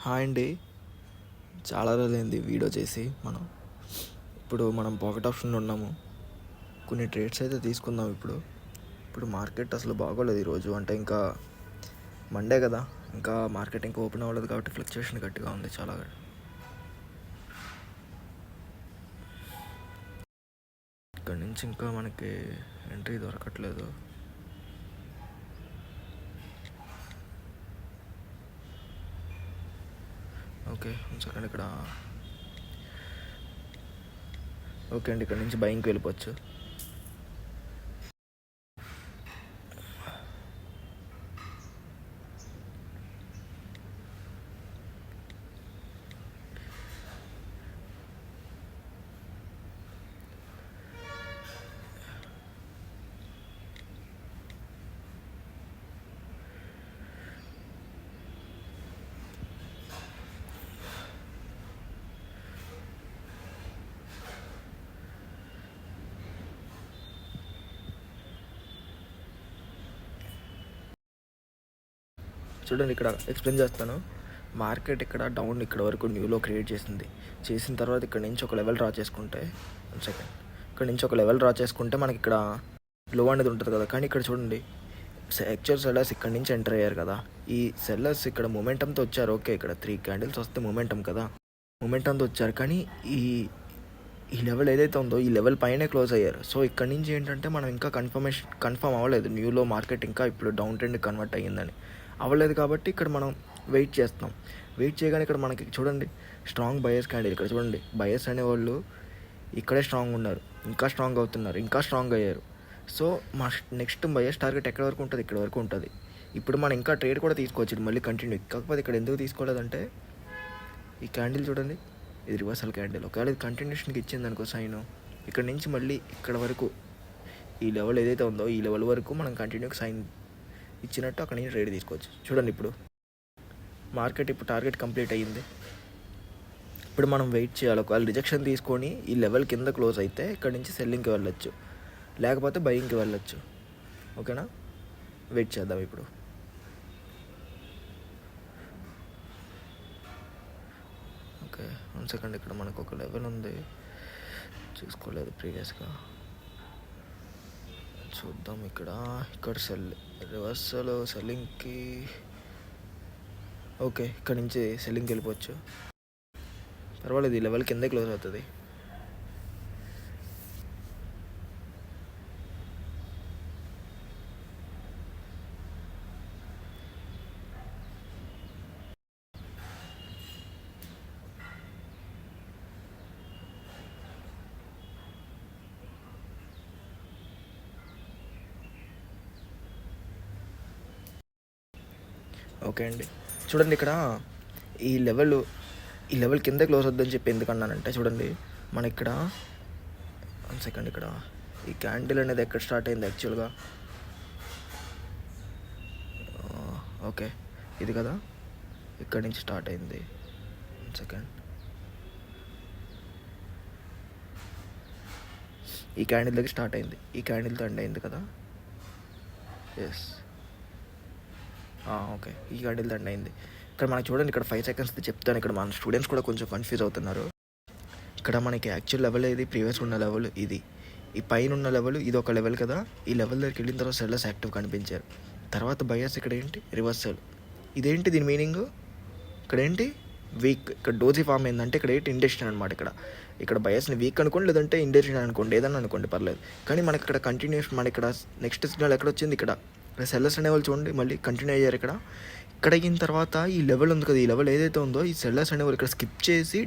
Hi అండి. చాలా రోజులైంది వీడియో చేసి. ఇప్పుడు మనం పాకెట్ ఆప్షన్లో ఉన్నాము. కొన్ని ట్రేడ్స్ అయితే తీసుకుందాం. ఇప్పుడు మార్కెట్ అసలు బాగోలేదు ఈరోజు. అంటే ఇంకా మండే కదా, ఇంకా మార్కెట్ ఇంకా ఓపెన్ అవ్వలేదు కాబట్టి ఫ్లక్చుయేషన్ గట్టిగా ఉంది చాలా. ఇక్కడ నుంచి ఇంకా మనకి ఎంట్రీ దొరకట్లేదు. ఓకే సెకండ్ ఇక్కడ. ఓకే అండి, ఇక్కడ నుంచి బయింగ్కి వెళ్ళిపోవచ్చు. చూడండి, ఇక్కడ ఎక్స్ప్లెయిన్ చేస్తాను. మార్కెట్ ఇక్కడ డౌన్ ఇక్కడ వరకు న్యూలో క్రియేట్ చేసిన తర్వాత ఇక్కడ నుంచి ఒక లెవెల్ డ్రా చేసుకుంటే ఇక్కడ నుంచి ఒక లెవెల్ డ్రా చేసుకుంటే మనకి ఇక్కడ లో అనేది ఉంటుంది కదా. కానీ ఇక్కడ చూడండి, యాక్చువల్ సెల్లర్స్ ఇక్కడ నుంచి ఎంటర్ అయ్యారు కదా. ఈ సెల్లర్స్ ఇక్కడ మొమెంటంతో వచ్చారు. ఓకే, ఇక్కడ 3 క్యాండిల్స్ వస్తే మొమెంటం కదా, మొమెంటంతో వచ్చారు. కానీ ఈ లెవెల్ ఏదైతే ఉందో ఈ లెవెల్ పైనే క్లోజ్ అయ్యారు. సో ఇక్కడ నుంచి ఏంటంటే మనం ఇంకా కన్ఫర్మ్ అవ్వలేదు న్యూలో మార్కెట్ ఇంకా ఇప్పుడు డౌన్ ట్రెండ్ కన్వర్ట్ అయ్యిందని అవ్వలేదు. కాబట్టి ఇక్కడ మనం వెయిట్ చేస్తాం. వెయిట్ చేయగానే ఇక్కడ మనకి చూడండి స్ట్రాంగ్ బయర్స్ క్యాండిల్. ఇక్కడ చూడండి, బయర్స్ అనేవాళ్ళు ఇక్కడే స్ట్రాంగ్ ఉన్నారు, ఇంకా స్ట్రాంగ్ అవుతున్నారు, ఇంకా స్ట్రాంగ్ అయ్యారు. సో మా నెక్స్ట్ బయర్స్ టార్గెట్ ఎక్కడ వరకు ఉంటుంది? ఇక్కడ వరకు ఉంటుంది. ఇప్పుడు మనం ఇంకా ట్రేడ్ కూడా తీసుకోవచ్చు మళ్ళీ కంటిన్యూ. కాకపోతే ఇక్కడ ఎందుకు తీసుకోలేదంటే ఈ క్యాండిల్ చూడండి, ఇది రివర్సల్ క్యాండిల్. ఒకవేళ ఇది కంటిన్యూషన్కి ఇచ్చింది అనుకో సైన్, ఇక్కడ నుంచి మళ్ళీ ఇక్కడ వరకు ఈ లెవెల్ ఏదైతే ఉందో ఈ లెవెల్ వరకు మనం కంటిన్యూకి సైన్ ఇచ్చినట్టు అక్కడ నుంచి ట్రేడ్ తీసుకోవచ్చు. చూడండి, ఇప్పుడు మార్కెట్ ఇప్పుడు టార్గెట్ కంప్లీట్ అయ్యింది. ఇప్పుడు మనం వెయిట్ చేయాలి. ఒకవేళ రిజెక్షన్ తీసుకొని ఈ లెవెల్ కింద క్లోజ్ అయితే ఇక్కడ నుంచి సెల్లింగ్కి వెళ్ళొచ్చు, లేకపోతే బయింగ్కి వెళ్ళొచ్చు. ఓకేనా, వెయిట్ చేద్దాం. ఇప్పుడు ఓకే 1 సెకండ్. ఇక్కడ మనకు ఒక లెవెల్ ఉంది, చూసుకోలేదు ప్రీవియస్గా. చూద్దాం. ఇక్కడ రివర్సల్ సెల్లింగ్కి. ఓకే, ఇక్కడ నుంచి సెల్లింగ్కి వెళ్ళిపోవచ్చు, పర్వాలేదు. ఈ లెవెల్ కిందే క్లోజ్ అవుతుంది. ఓకే అండి, చూడండి ఇక్కడ ఈ లెవెల్ కింద క్లోజ్ అవుద్దని చెప్పి ఎందుకన్నానంటే చూడండి, మన ఇక్కడ 1 సెకండ్. ఇక్కడ ఈ క్యాండిల్ అనేది ఎక్కడ స్టార్ట్ అయింది యాక్చువల్గా? ఓకే, ఇది కదా, ఇక్కడ నుంచి స్టార్ట్ అయింది. 1 సెకండ్. ఈ క్యాండిల్ దగ్గర స్టార్ట్ అయింది, ఈ క్యాండిల్తో ఎండ్ అయింది కదా. ఎస్, ఓకే, ఈ క్యాండిల్ ఎండ్ అయింది. ఇక్కడ మనకి చూడండి, ఇక్కడ 5 సెకండ్స్ చెప్తాను. ఇక్కడ మన స్టూడెంట్స్ కూడా కొంచెం కన్ఫ్యూజ్ అవుతున్నారు. ఇక్కడ మనకి యాక్చువల్ లెవెల్ ఏది? ప్రీవియస్ ఉన్న లెవెల్ ఇది. ఈ పైన ఉన్న లెవెల్ ఇది ఒక లెవెల్ కదా. ఈ లెవెల్ దగ్గరికి వెళ్ళిన తర్వాత సెల్లర్స్ యాక్టివ్ కనిపించారు. తర్వాత బయర్స్ ఇక్కడ ఏంటి? రివర్సల్. ఇదేంటి దీని మీనింగ్? ఇక్కడ ఏంటి? వీక్. ఇక్కడ డోజీ ఫామ్ ఏంటంటే ఇక్కడ ఏంటి? ఇండెసిషన్ అనమాట. ఇక్కడ బయర్స్ని వీక్ అనుకోండి, లేదంటే ఇండెసిషన్ అనుకోండి, ఏదన్నా అనుకోండి, పర్లేదు. కానీ మనకి ఇక్కడ కంటిన్యూషన్, మన ఇక్కడ నెక్స్ట్ సిగ్నల్ ఎక్కడ వచ్చింది? ఇక్కడ సెల్లర్స్ అనేవాళ్ళు చూడండి మళ్ళీ కంటిన్యూ అయ్యారు. ఇక్కడ అయిన తర్వాత ఈ లెవెల్ ఉంది కదా, ఈ లెవెల్ ఏదైతే ఉందో ఈ సెల్లర్స్ అనేవాళ్ళు ఇక్కడ స్కిప్ చేసి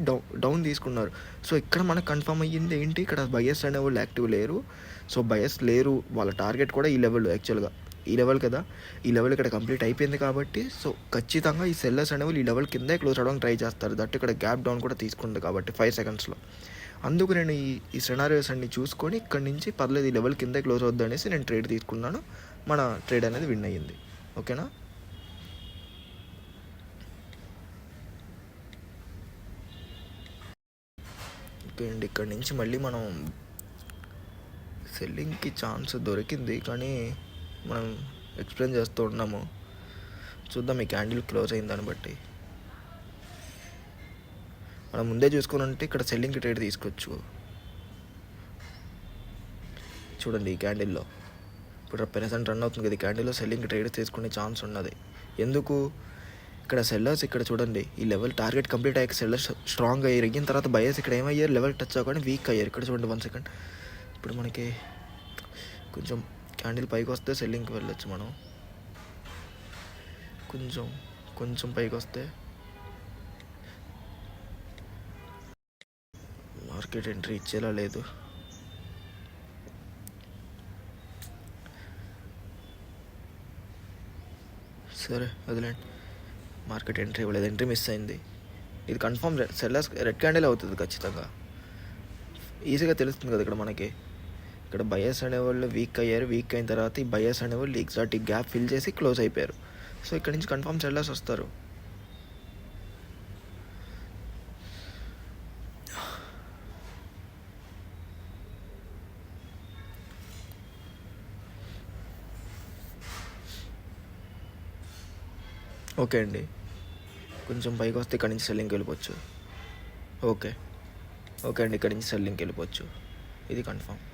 డౌన్ తీసుకున్నారు. సో ఇక్కడ మనకు కన్ఫర్మ్ అయ్యింది ఏంటి? ఇక్కడ బయర్స్ అనేవాళ్ళు యాక్టివ్ లేరు. సో బయర్స్ లేరు, వాళ్ళ టార్గెట్ కూడా ఈ లెవెల్. యాక్చువల్గా ఈ లెవెల్ కదా, ఈ లెవెల్ ఇక్కడ కంప్లీట్ అయిపోయింది. కాబట్టి సో ఖచ్చితంగా ఈ సెల్లర్స్ అనేవాళ్ళు ఈ లెవెల్ కిందే క్లోజ్ అవ్వడానికి ట్రై చేస్తారు. దట్ ఇక్కడ గ్యాప్ డౌన్ కూడా తీసుకుంది కాబట్టి 5 సెకండ్స్లో. అందుకు నేను ఈ సినారియోస్ అన్ని చూసుకొని ఇక్కడ నుంచి పర్లేదు ఈ లెవెల్ కిందే క్లోజ్ అవుద్ది అనేసి నేను ట్రేడ్ తీసుకున్నాను. మన ట్రేడ్ అనేది విన్ అయ్యింది. ఓకేనా. ఓకే అండి, ఇక్కడ నుంచి మళ్ళీ మనం సెల్లింగ్కి ఛాన్స్ దొరికింది, కానీ మనం ఎక్స్ప్లెయిన్ చేస్తూ ఉన్నాము. చూద్దాం ఈ క్యాండిల్ క్లోజ్ అయిన దాన్ని బట్టి. మనం ముందే చూసుకొని ఉంటే ఇక్కడ సెల్లింగ్కి ట్రేడ్ తీసుకోవచ్చు. చూడండి ఈ క్యాండిల్లో ఇప్పుడు ప్రెసెంట్ రన్ అవుతుంది కదా, ఈ క్యాండిల్లో సెల్లింగ్కి ట్రేడ్ తీసుకునే ఛాన్స్ ఉన్నది. ఎందుకు? ఇక్కడ సెల్లర్స్ ఇక్కడ చూడండి ఈ లెవెల్ టార్గెట్ కంప్లీట్ అయ్యాక సెల్లర్స్ స్ట్రాంగ్ అయ్యారు. అయిన తర్వాత బయర్స్ ఇక్కడ ఏమయ్యారు, లెవెల్ టచ్ అవ్వగానే వీక్ అయ్యారు. ఇక్కడ చూడండి 1 సెకండ్, ఇప్పుడు మనకి కొంచెం క్యాండిల్ పైకి వస్తే సెల్లింగ్కి వెళ్ళొచ్చు మనం. కొంచెం పైకి వస్తే మార్కెట్ ఎంట్రీ ఇచ్చేలా లేదు. సరే వదిలేండి, మార్కెట్ ఎంట్రీ ఇవ్వలేదు, ఎంట్రీ మిస్ అయింది. ఇది కన్ఫర్మ్ సెల్లర్స్ రెడ్ క్యాండిల్ అవుతుంది ఖచ్చితంగా, ఈజీగా తెలుస్తుంది కదా. ఇక్కడ మనకి ఇక్కడ బయర్స్ అనేవాళ్ళు వీక్ అయ్యారు. వీక్ అయిన తర్వాత ఈ బయర్స్ అనేవాళ్ళు ఎగ్జాక్ట్ ఈ గ్యాప్ ఫిల్ చేసి క్లోజ్ అయిపోయారు. సో ఇక్కడ నుంచి కన్ఫర్మ్ సెల్లర్స్ వస్తారు. ఓకే అండి, కొంచెం పైకి వస్తే ఇక్కడ నుంచి సెల్లింగ్కి వెళ్ళిపోవచ్చు. ఓకే అండి, ఇక్కడ నుంచి సెల్లింగ్కి వెళ్ళిపోవచ్చు, ఇది కన్ఫర్మ్.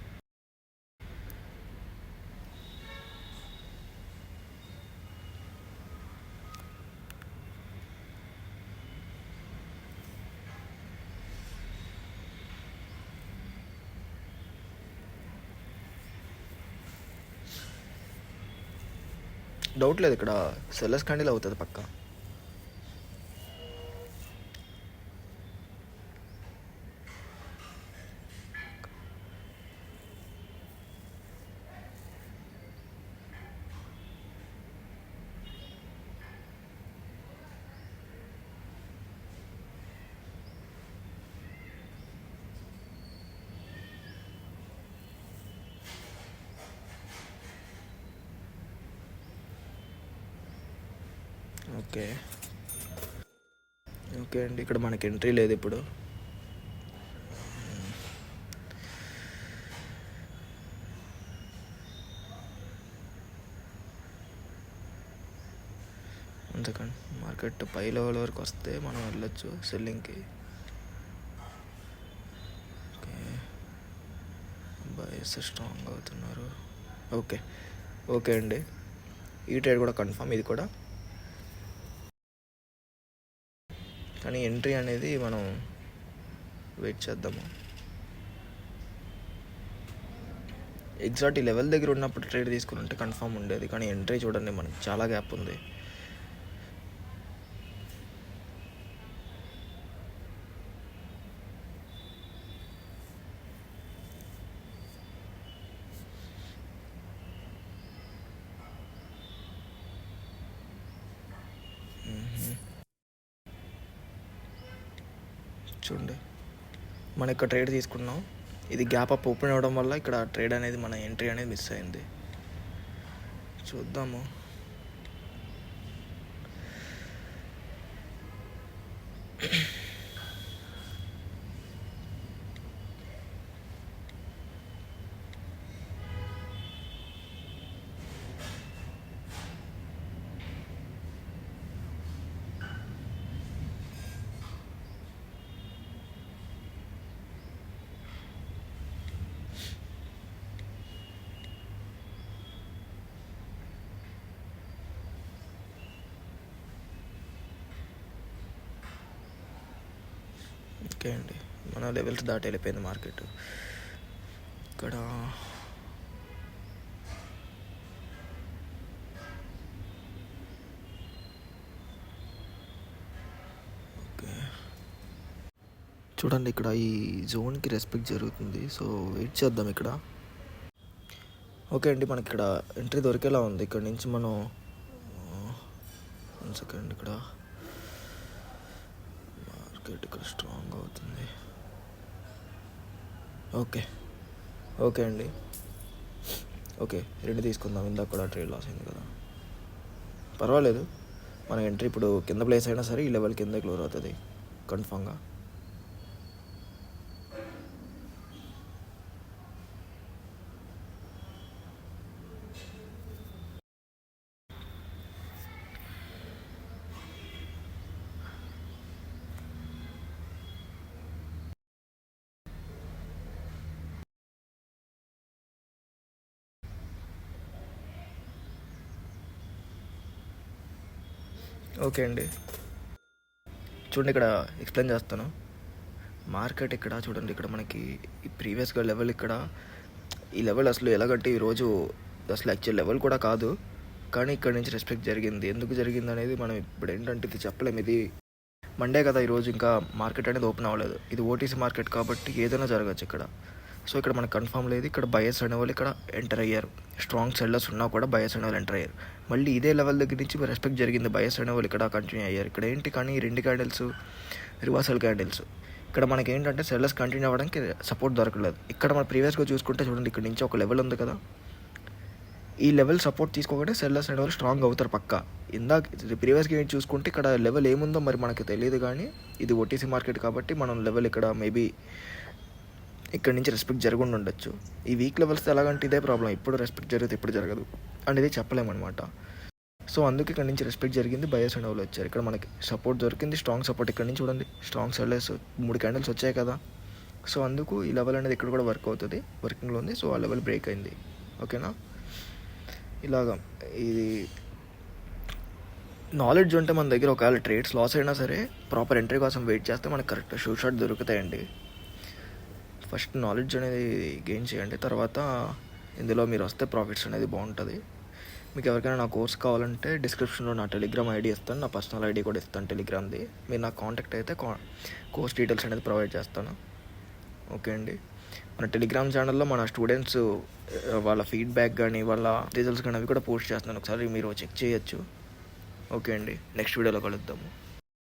డౌట్ లేదు, ఇక్కడ సెల్లర్స్ క్యాండిల్ అవుతుంది పక్కా. ఓకే అండి, ఇక్కడ మనకి ఎంట్రీ లేదు ఇప్పుడు. అందుకని మార్కెట్ పై లెవెల్ వరకు వస్తే మనం వెళ్ళొచ్చు సెల్లింగ్కి. ఓకే, బయర్స్ స్ట్రాంగ్ అవుతున్నారు. ఓకే అండి, ఈ ట్రేడ్ కూడా కన్ఫర్మ్, ఇది కూడా. కానీ ఎంట్రీ అనేది మనం వెయిట్ చేద్దాము. ఎగ్జాక్ట్ ఈ లెవెల్ దగ్గర ఉన్నప్పుడు ట్రేడ్ తీసుకుని ఉంటే కన్ఫర్మ్ ఉండేది. కానీ ఎంట్రీ చూడండి మనకి చాలా గ్యాప్ ఉంది. చూడండి మనం ఇక్కడ ట్రేడ్ తీసుకున్నాం, ఇది గ్యాప్ అప్ ఓపెన్ అవ్వడం వల్ల ఇక్కడ ట్రేడ్ అనేది మన ఎంట్రీ అనేది మిస్ అయింది. చూద్దాము. ఓకే అండి, మన లెవెల్స్ దాటి వెళ్ళిపోయింది మార్కెట్. ఇక్కడ ఓకే చూడండి, ఇక్కడ ఈ జోన్కి రెస్పెక్ట్ జరుగుతుంది. సో వెయిట్ చేద్దాం ఇక్కడ. ఓకే అండి, మనకి ఇక్కడ ఎంట్రీ దొరికేలా ఉంది. ఇక్కడ నుంచి మనం 1 సెకండ్, ఇక్కడ మార్కెట్ ఇక్కడ స్ట్రాంగ్ అవుతుంది. ఓకే అండి, ఓకే 2 తీసుకుందాం. ఇందాక కూడా ట్రేడ్ లాస్ అయింది కదా, పర్వాలేదు. మన ఎంట్రీ ఇప్పుడు కింద ప్లేస్ అయినా సరే ఈ లెవెల్ కింద క్లోజ్ అవుతుంది కన్ఫామ్గా. ఓకే అండి, చూడండి ఇక్కడ ఎక్స్ప్లెయిన్ చేస్తాను. మార్కెట్ ఇక్కడ చూడండి, ఇక్కడ మనకి ఈ ప్రీవియస్గా లెవెల్ ఇక్కడ ఈ లెవెల్ అసలు ఎలాగంటే ఈరోజు అసలు యాక్చువల్ లెవెల్ కూడా కాదు, కానీ ఇక్కడ నుంచి రెస్పెక్ట్ జరిగింది. ఎందుకు జరిగింది అనేది మనం ఇప్పుడు ఏంటంటే ఇది చెప్పలేము. ఇది మండే కదా ఈరోజు, ఇంకా మార్కెట్ అనేది ఓపెన్ అవ్వలేదు. ఇది ఓటీసీ మార్కెట్ కాబట్టి ఏదైనా జరగచ్చు ఇక్కడ. సో ఇక్కడ మనకు కన్ఫర్మ్ లేదు. ఇక్కడ బయర్స్ అనేవాళ్ళు ఇక్కడ ఎంటర్ అయ్యారు. స్ట్రాంగ్ సెల్లర్స్ ఉన్నా కూడా బయర్స్ అనేవాళ్ళు ఎంటర్ అయ్యారు. మళ్ళీ ఇదే లెవెల్ దగ్గర నుంచి రెస్పెక్ట్ జరిగింది. బయర్స్ అనేవాళ్ళు ఇక్కడ కంటిన్యూ అయ్యారు. ఇక్కడ ఏంటి కానీ ఈ 2 క్యాండిల్స్ రివర్సల్ క్యాండిల్స్. ఇక్కడ మనకి ఏంటంటే సెల్లర్స్ కంటిన్యూ అవ్వడానికి సపోర్ట్ దొరకలేదు. ఇక్కడ మన ప్రీవియస్గా చూసుకుంటే చూడండి, ఇక్కడ నుంచి ఒక లెవెల్ ఉంది కదా, ఈ లెవెల్ సపోర్ట్ తీసుకోకుండా సెల్లర్స్ అనేవాళ్ళు స్ట్రాంగ్ అవుతారు పక్కా. ఇందాక ప్రీవియస్గా ఏంటి చూసుకుంటే ఇక్కడ లెవెల్ ఏముందో మరి మనకి తెలియదు, కానీ ఇది ఓటీసీ మార్కెట్ కాబట్టి మనం లెవెల్ ఇక్కడ మేబీ ఇక్కడ నుంచి రెస్పెక్ట్ జరగకుండా ఉండొచ్చు. ఈ వీక్ లెవెల్స్ ఎలాగంటే ఇదే ప్రాబ్లం, ఇప్పుడు రెస్పెక్ట్ జరిగితే ఇప్పుడు జరగదు అనేది చెప్పలేమన్నమాట. సో అందుకే ఇక్కడ నుంచి రెస్పెక్ట్ జరిగింది. బయర్స్ అనేవాళ్ళు వచ్చారు. ఇక్కడ మనకి సపోర్ట్ దొరికింది, స్ట్రాంగ్ సపోర్ట్. ఇక్కడ నుంచి చూడండి స్ట్రాంగ్ సెల్లర్స్ 3 క్యాండిల్స్ వచ్చాయి కదా. సో అందుకు ఈ లెవెల్ అనేది ఇక్కడ కూడా వర్క్ అవుతుంది, వర్కింగ్లో ఉంది. సో ఆ లెవెల్ బ్రేక్ అయింది. ఓకేనా, ఇలాగా ఇది నాలెడ్జ్ ఉంటే మన దగ్గర ఒకవేళ ట్రేడ్స్ లాస్ అయినా సరే ప్రాపర్ ఎంట్రీ కోసం వెయిట్ చేస్తే మనకు కరెక్ట్ షూట్ షాట్ దొరుకుతాయండి. ఫస్ట్ నాలెడ్జ్ అనేది గెయిన్ చేయండి, తర్వాత ఇందులో మీరు వస్తే ప్రాఫిట్స్ అనేది బాగుంటుంది. మీకు ఎవరికైనా నా కోర్స్ కావాలంటే డిస్క్రిప్షన్లో నా టెలిగ్రామ్ ఐడి ఇస్తాను, నా పర్సనల్ ఐడి కూడా ఇస్తాను టెలిగ్రామ్ది. మీరు నాకు కాంటాక్ట్ అయితే కోర్స్ డీటెయిల్స్ అనేది ప్రొవైడ్ చేస్తాను. ఓకే అండి, మన టెలిగ్రామ్ ఛానల్లో మన స్టూడెంట్స్ వాళ్ళ ఫీడ్బ్యాక్ కానీ వాళ్ళ రిజల్ట్స్ కానీ అవి కూడా పోస్ట్ చేస్తున్నాను, ఒకసారి మీరు చెక్ చేయొచ్చు. ఓకే అండి, నెక్స్ట్ వీడియోలో కలుద్దాము.